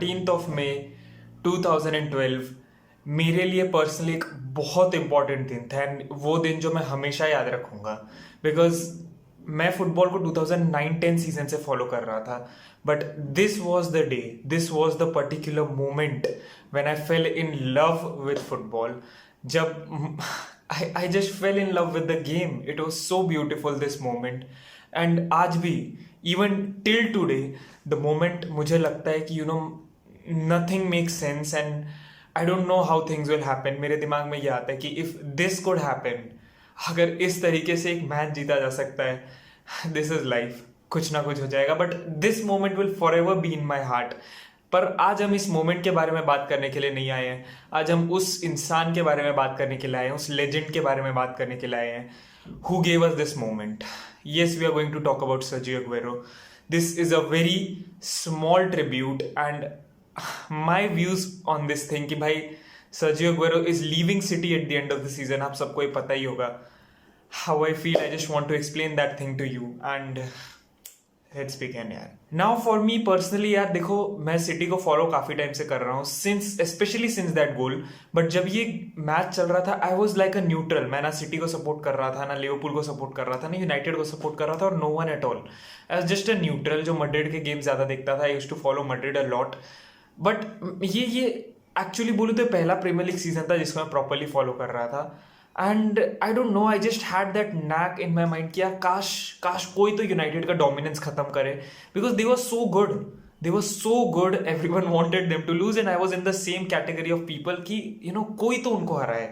13 मई 2012 मेरे लिए पर्सनली एक बहुत इंपॉर्टेंट दिन था एंड वो दिन जो मैं हमेशा याद रखूंगा बिकॉज मैं फुटबॉल को 2009-10 सीजन से फॉलो कर रहा था but this was the day this was the particular moment when I fail in love with football जब I just fell in love with the game. It was so beautiful this moment. And आज भी even till today the moment मुझे लगता है कि nothing makes sense and I don't know how things will happen. मेरे दिमाग में ये आता है कि if this could happen, अगर इस तरीके से एक मैच जीता जा सकता है this is life. कुछ ना कुछ हो जाएगा but this moment will forever be in my heart. पर आज हम इस मोमेंट के बारे में बात करने के लिए नहीं आए हैं. आज हम उस इंसान के बारे में बात करने के लिए आए हैं, उस लेजेंड के बारे में बात करने के लिए आए हैं. Who gave us this moment? Yes, we are going to talk about Sergio Aguero. This is a very small tribute and my views on this thing कि भाई Sergio Aguero is leaving City at the end of the season. आप सबको ये पता ही होगा. How I feel, I just want to explain that thing to you and let's begin यार. Now for me personally यार देखो मैं सिटी को फॉलो काफी टाइम से कर रहा हूँ specially since that goal. But जब ये मैच चल रहा था I was like a neutral. मैं ना सिटी को सपोर्ट कर रहा था, ना लिवरपूल को सपोर्ट कर रहा था, ना यूनाइटेड को सपोर्ट कर रहा था और no one at all. I was just a neutral जो मैड्रिड के गेम ज्यादा देखता था. I used to follow Madrid a lot. But ये एक्चुअली बोलूँ तो पहला प्रीमियर लीग सीजन था जिसको मैं प्रॉपरली फॉलो कर रहा था. And I don't know, I just had that knack in my mind कि यार काश कोई तो यूनाइटेड का डोमिनेंस खत्म करे because they were so good. Everyone wanted them to lose and I was in the same category of people कि कोई तो उनको हराए.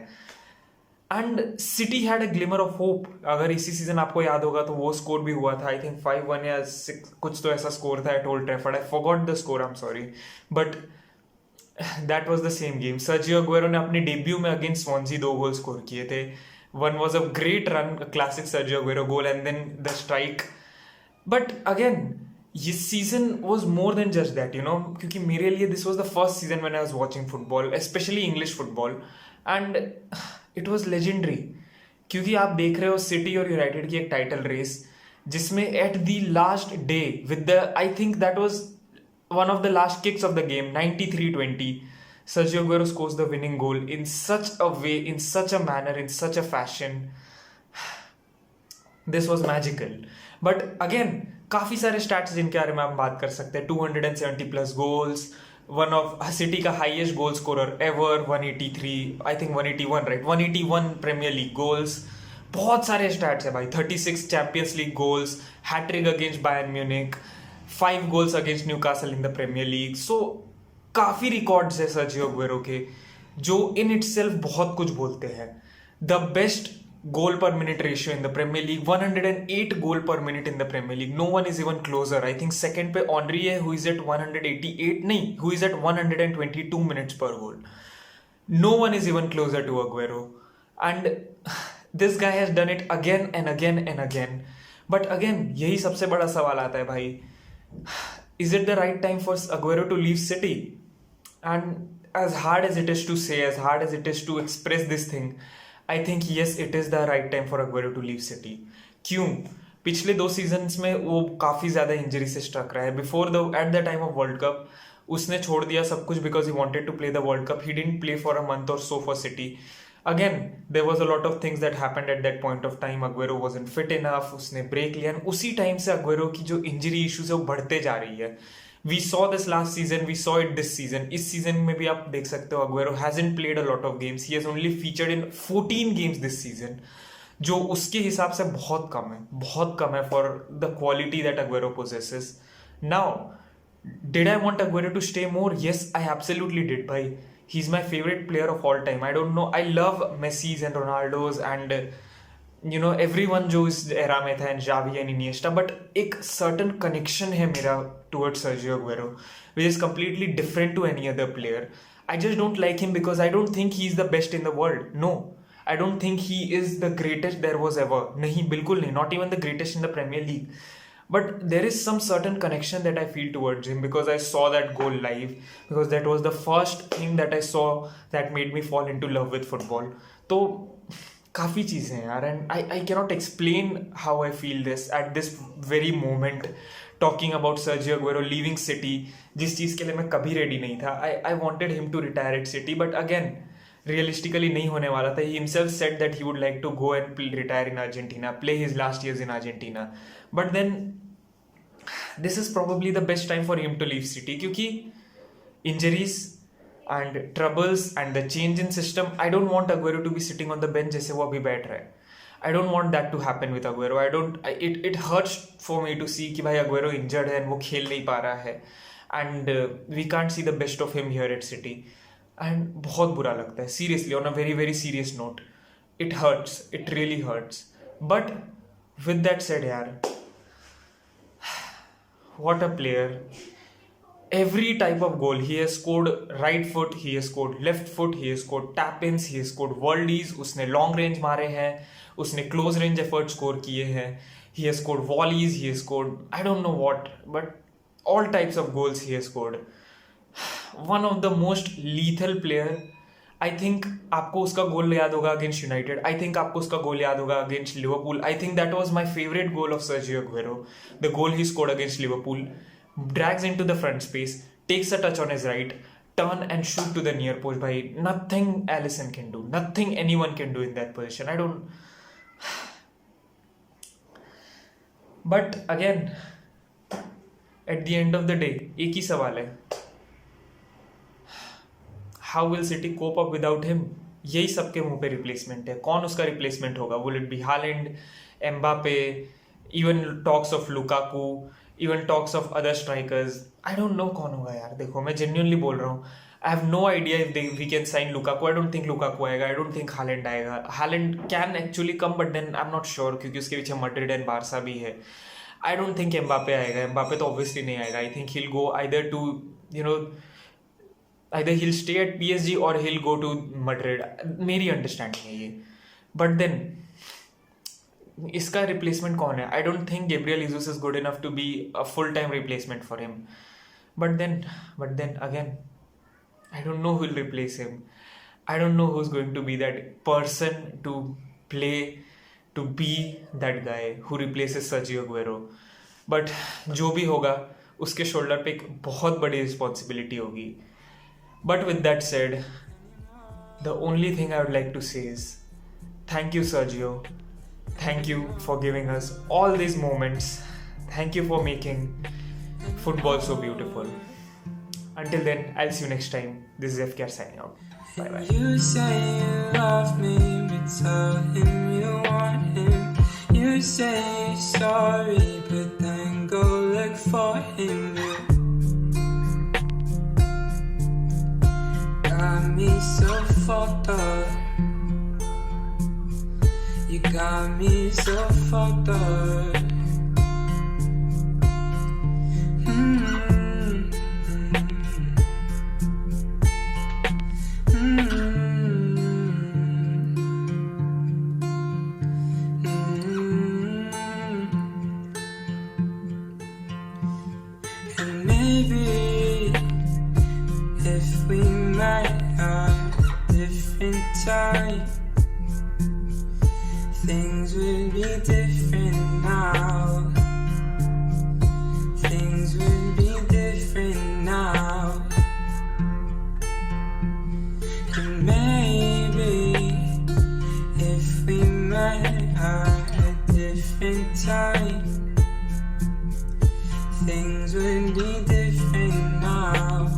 And City had a glimmer of hope. अगर इसी सीजन आपको याद होगा तो वो स्कोर भी हुआ था. आई थिंक 5-1 या 6 कुछ तो ऐसा स्कोर था at Old Trafford. I forgot the score, I am sorry. But that was the same game. Sergio Aguero ने अपने डेब्यू में अगेंस्ट स्वांजी 2 गोल स्कोर किए थे. One was a great run, classic Sergio Aguero goal and then the strike. But again ये season was more than just that क्योंकि मेरे लिए this was the first season when I was watching football, specially English football. And it was legendary क्योंकि आप देख रहे हो city और यूनाइटेड की एक टाइटल रेस जिसमें at the last day with the I think that was one of the last kicks of the game, 93-20, Sergio Aguero scores the winning goal in such a way, in such a manner, in such a fashion. This was magical. But again, काफी सारे stats जिनके बारे में हम बात कर सकते हैं. 270 plus goals, one of City का highest goal scorer ever, 183, I think 181, right? 181 Premier League goals. बहुत सारे stats है भाई. 36 Champions League goals, hat-trick against Bayern Munich, 5 goals against Newcastle in the Premier League. So काफी records है Sergio Aguero के जो in itself बहुत कुछ बोलते हैं. The best goal per minute ratio in the Premier League, 108 goal per minute in the Premier League. No one is even closer. I think second पे Henry है who is at 188, नहीं, who is at 122 minutes per goal. No one is even closer to Aguero and this guy has done it again and again and again. But again यही सबसे बड़ा सवाल आता है भाई, is it the right time for Aguero to leave City? And as hard as it is to say, as hard as it is to express this thing, I think yes, it is the right time for Aguero to leave City. क्यों? पिछले 2 seasons में वो काफी ज्यादा injury से struck रहा है. At the time of world cup उसने छोड़ दिया सब कुछ because he wanted to play the world cup. He didn't play for a month or so for City. Again, there was a lot of things that happened at that point of time. Aguero wasn't fit enough. उसने break लिया. उसी time से Aguero की जो injury issues है वो बढ़ते जा रही है. We saw this last season. We saw it this season. इस सीजन में भी आप देख सकते हो Aguero hasn't played a lot of games. He has only featured in 14 games this season. जो उसके हिसाब से बहुत कम है for the quality that Aguero possesses. Now, did I want Aguero to stay more? Yes, I absolutely did. भाई he's my favorite player of all time. I don't know, I love Messi's and Ronaldo's and everyone जो इस era में था, and Xavi and Iniesta. But एक certain connection है मेरा towards Sergio Aguero which is completely different to any other player. I just don't like him because I don't think he's the best in the world. No, I don't think he is the greatest there was ever. नहीं, बिल्कुल नहीं. Not even the greatest in the Premier League. But there is some certain connection that I feel towards him because I saw that goal live, because that was the first thing that I saw that made me fall into love with football. So काफ़ी चीज़ें हैं यार, and I cannot explain how I feel this at this very moment, talking about Sergio Aguero leaving City, जिस चीज़ के लिए मैं कभी रेडी नहीं था. I wanted him to retire at City, but again realistically नहीं होने वाला था. He himself said that he would like to go and retire in Argentina, play his last years in Argentina. But then this is probably the best time for him to leave City, क्योंकि injuries and troubles and the change in system, I don't want Aguero to be sitting on the bench जैसे वो अभी बैठ रहा है. I don't want that to happen with Aguero. It hurts for me to see कि भाई Aguero injured है and वो खेल नहीं पा रहा है, and we can't see the best of him here at City, and बहुत बुरा लगता है seriously, on a very very serious note. It hurts, it really hurts. But with that said यार, what a player. Every type of goal he has scored, right foot, he has scored left foot, he has scored tap-ins, he has scored worldies, उसने long range मारे हैं, उसने close range effort score किए हैं, he has scored volleys, he has scored I don't know what, but all types of goals he has scored. One of the most lethal player. I think आपको उसका गोल याद होगा against United. I think आपको उसका गोल याद होगा against Liverpool. I think that was my favourite goal of Sergio Aguero, the goal he scored against Liverpool. Drags into the front space, takes a touch on his right, turn and shoot to the near post. Bhai, nothing Alisson can do, nothing anyone can do in that position. I don't. But again, at the end of the day, एक ही सवाल है, how will City cope up without him? यही सबके मुंह पे replacement है. कौन उसका रिप्लेसमेंट होगा? Will it be Haaland, Mbappe, even talks of Lukaku, even talks of other strikers? I don't know कौन होगा यार. देखो मैं genuinely बोल रहा हूँ, I have no idea if we can sign Lukaku. I don't think Lukaku आएगा. I don't think Haaland आएगा. Haaland can actually come, but then I'm not sure, क्योंकि उसके पीछे Madrid and Barca भी है. I don't think Mbappe आएगा. Mbappe तो obviously नहीं आएगा. I think he'll go either to, either he'll stay at PSG or he'll go to Madrid. मेरी अंडरस्टैंडिंग है ये. But then इसका रिप्लेसमेंट कौन है? I don't think Gabriel Jesus is good enough to be a full time replacement for him. But then again I don't know who will replace him. I don't know who is going to be that person to play, to be that guy who replaces Sergio Aguero. But जो भी होगा उसके shoulder पे एक बहुत बड़ी responsibility होगी. But with that said, the only thing I would like to say is thank you Sergio. Thank you for giving us all these moments. Thank you for making football so beautiful. Until then, I'll see you next time. This is FKR signing out. Bye bye. You say you love me, but tell him you want him. You say you're sorry, but then go look for him. Got me so fucked up. You got me so fucked up. And maybe if we met at a different time, things would be different now. Things would be different now. And maybe if we met at a different time, things would be different now.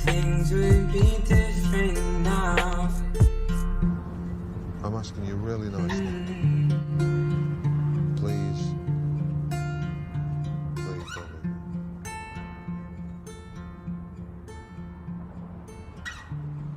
Things would be different now. I'm asking you really nicely.